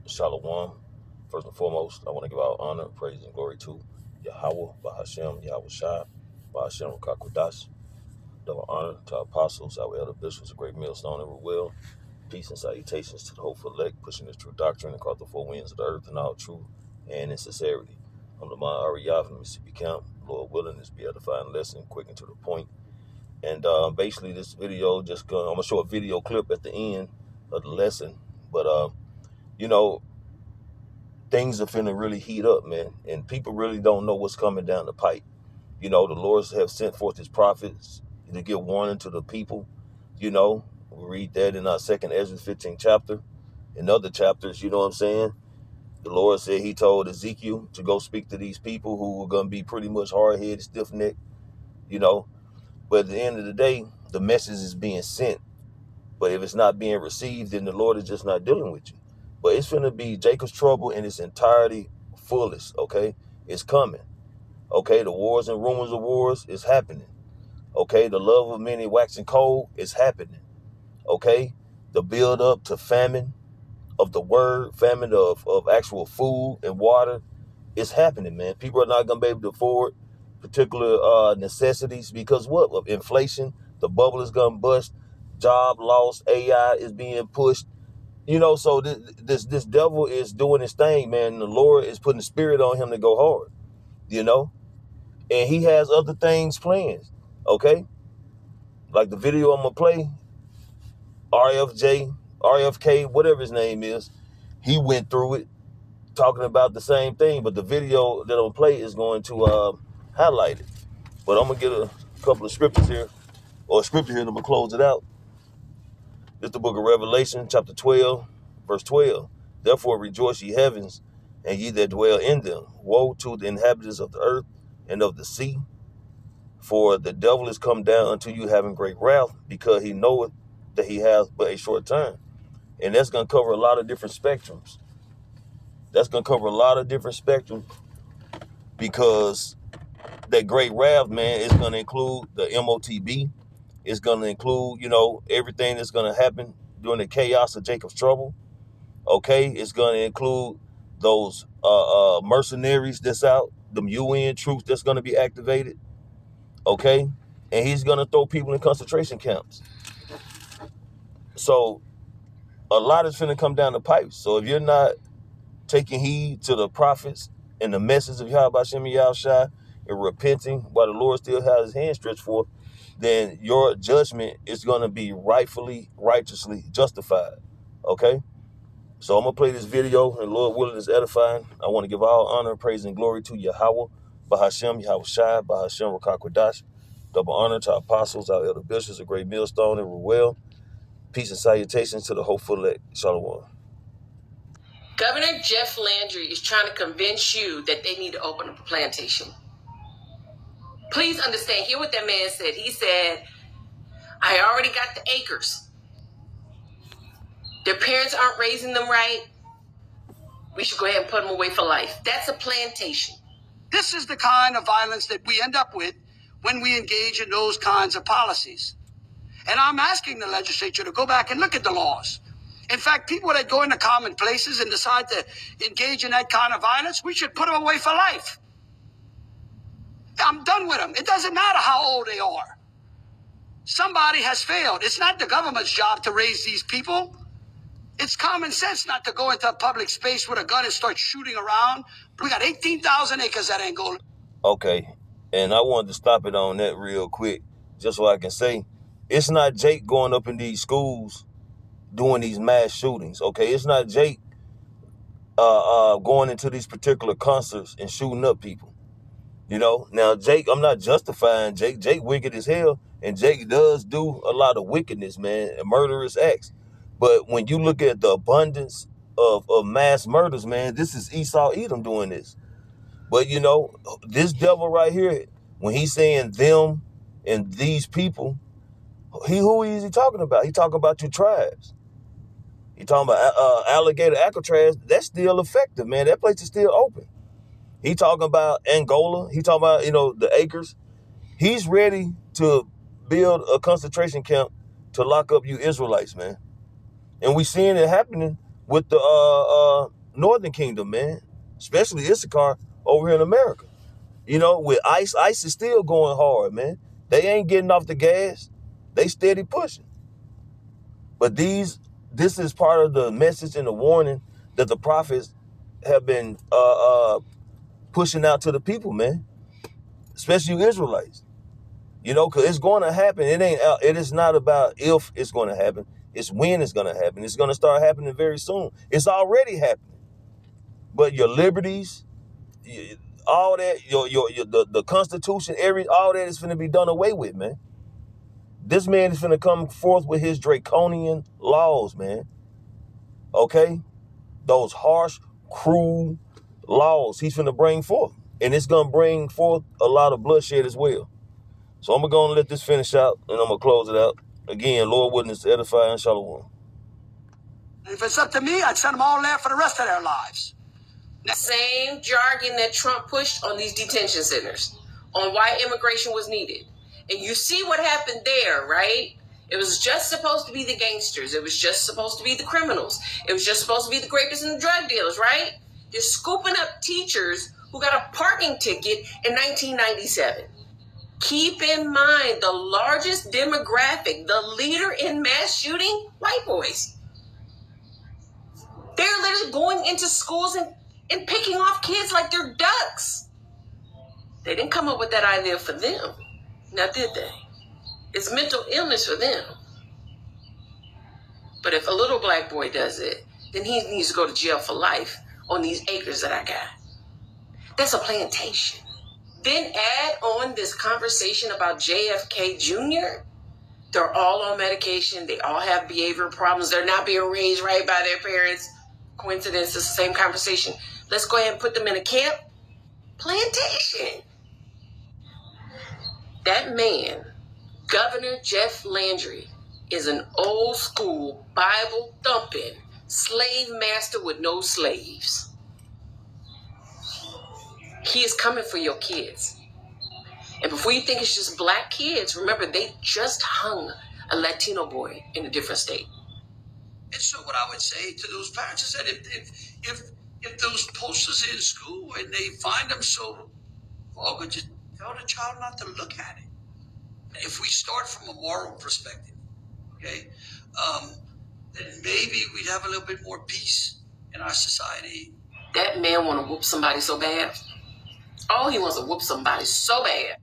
Shalom. First and foremost, I want to give our honor, praise, and glory to Yahweh, Bahashem, Yahweh Shai, Bahashem, Rakakwadash. Double honor to our apostles, our elder bishops, a great millstone, and will. Peace and salutations to the hopeful elect, pushing this true doctrine across the four winds of the earth in all truth and in sincerity. I'm the Lamar Ariyah from Mississippi Camp. Lord willing, this be a edifying lesson, quick and to the point. And basically, this video I'm gonna show a video clip at the end of the lesson. But you know, things are finna really heat up, man. And people really don't know what's coming down the pipe. You know, the Lord have sent forth his prophets to give warning to the people. You know, we read that in our second Ezra 15 chapter. In other chapters, you know what I'm saying? The Lord said he told Ezekiel to go speak to these people who were going to be pretty much hard-headed, stiff-necked, you know. But at the end of the day, the message is being sent. But if it's not being received, then the Lord is just not dealing with you. But it's going to be Jacob's trouble in its entirety fullest, okay? It's coming, okay? The wars and rumors of wars is happening, okay? The love of many waxing cold is happening, okay? The build up to famine of the word, famine of actual food and water is happening, man. People are not going to be able to afford particular necessities because what? Of inflation, the bubble is going to bust, job loss, AI is being pushed. You know, so this devil is doing his thing, man. The Lord is putting the spirit on him to go hard, you know? And he has other things planned, okay? Like the video I'm going to play, RFK, whatever his name is, he went through it talking about the same thing, but the video that I'm going to play is going to highlight it. But I'm going to get a couple of scriptures here, or a scripture here, and I'm going to close it out. This is the book of Revelation, chapter 12, verse 12. Therefore rejoice, ye heavens, and ye that dwell in them. Woe to the inhabitants of the earth and of the sea, for the devil is come down unto you having great wrath, because he knoweth that he hath but a short time. And that's going to cover a lot of different spectrums. That's going to cover a lot of different spectrums, because that great wrath, man, is going to include the MOTB. It's going to include, you know, everything that's going to happen during the chaos of Jacob's trouble. Okay, it's going to include those mercenaries that's out, them UN troops that's going to be activated. Okay, and he's going to throw people in concentration camps. So a lot is going to come down the pipes. So if you're not taking heed to the prophets and the message of Yahweh Shem Yahushua and repenting while the Lord still has his hand stretched forth, then your judgment is going to be righteously justified. Okay? So I'm going to play this video, and Lord willing is edifying. I want to give all honor, praise, and glory to Yahweh, Bahashem, Yahweh Shai, Bahashem, Rakakwadash. Double honor to our apostles, our elder bishops, a great millstone, and well. Peace and salutations to the hopeful elect. Shalom. Governor Jeff Landry is trying to convince you that they need to open up a plantation. Please understand, hear what that man said. He said, I already got the acres. Their parents aren't raising them right. We should go ahead and put them away for life. That's a plantation. This is the kind of violence that we end up with when we engage in those kinds of policies. And I'm asking the legislature to go back and look at the laws. In fact, people that go into common places and decide to engage in that kind of violence, we should put them away for life. I'm done with them. It doesn't matter how old they are. Somebody has failed. It's not the government's job to raise these people. It's common sense not to go into a public space with a gun and start shooting around. We got 18,000 acres at Angola. Okay, and I wanted to stop it on that real quick, just so I can say, it's not Jake going up in these schools doing these mass shootings, okay? It's not Jake going into these particular concerts and shooting up people, you know? Now, Jake, I'm not justifying Jake. Jake wicked as hell, and Jake does do a lot of wickedness, man, and murderous acts. But when you look at the abundance of mass murders, man, this is Esau Edom doing this. But, you know, this devil right here, when he's saying them and these people, who is he talking about? He talking about your tribes. He talking about alligator Alcatraz. That's still effective, man. That place is still open. He talking about Angola. He talking about, you know, the acres. He's ready to build a concentration camp to lock up you Israelites, man. And we seeing it happening with the Northern Kingdom, man, especially Issachar over here in America. You know, with ICE is still going hard, man. They ain't getting off the gas. They steady pushing. But this is part of the message and the warning that the prophets have been pushing out to the people, man, especially you Israelites. You know, because it's going to happen. It is not about if it's going to happen. It's when it's going to happen. It's going to start happening very soon. It's already happening. But your liberties, all that, the Constitution, all that is going to be done away with, man. This man is going to come forth with his draconian laws, man. Okay? Those harsh, cruel laws he's going to bring forth. And it's going to bring forth a lot of bloodshed as well. So I'm going to go and let this finish out, and I'm going to close it out. Again, Lord witness, edify, and shalom. If it's up to me, I'd send them all there for the rest of their lives. The same jargon that Trump pushed on these detention centers, on why immigration was needed. And you see what happened there, right? It was just supposed to be the gangsters. It was just supposed to be the criminals. It was just supposed to be the rapists and the drug dealers, right? They're scooping up teachers who got a parking ticket in 1997. Keep in mind, the largest demographic, the leader in mass shooting, white boys. They're literally going into schools and picking off kids like they're ducks. They didn't come up with that idea for them. Now, did they? It's mental illness for them. But if a little black boy does it, then he needs to go to jail for life on these acres that I got. That's a plantation. Then add on this conversation about JFK Jr. They're all on medication. They all have behavioral problems. They're not being raised right by their parents. Coincidence, it's the same conversation. Let's go ahead and put them in a camp. Plantation. That man, Governor Jeff Landry, is an old school Bible thumping slave master with no slaves. He is coming for your kids. And before you think it's just black kids, remember they just hung a Latino boy in a different state. And so what I would say to those parents is that if those posters in school and they find them so vulgar, just tell the child not to look at it. If we start from a moral perspective, okay, then maybe we'd have a little bit more peace in our society. That man want to whoop somebody so bad. Oh, he wants to whoop somebody so bad.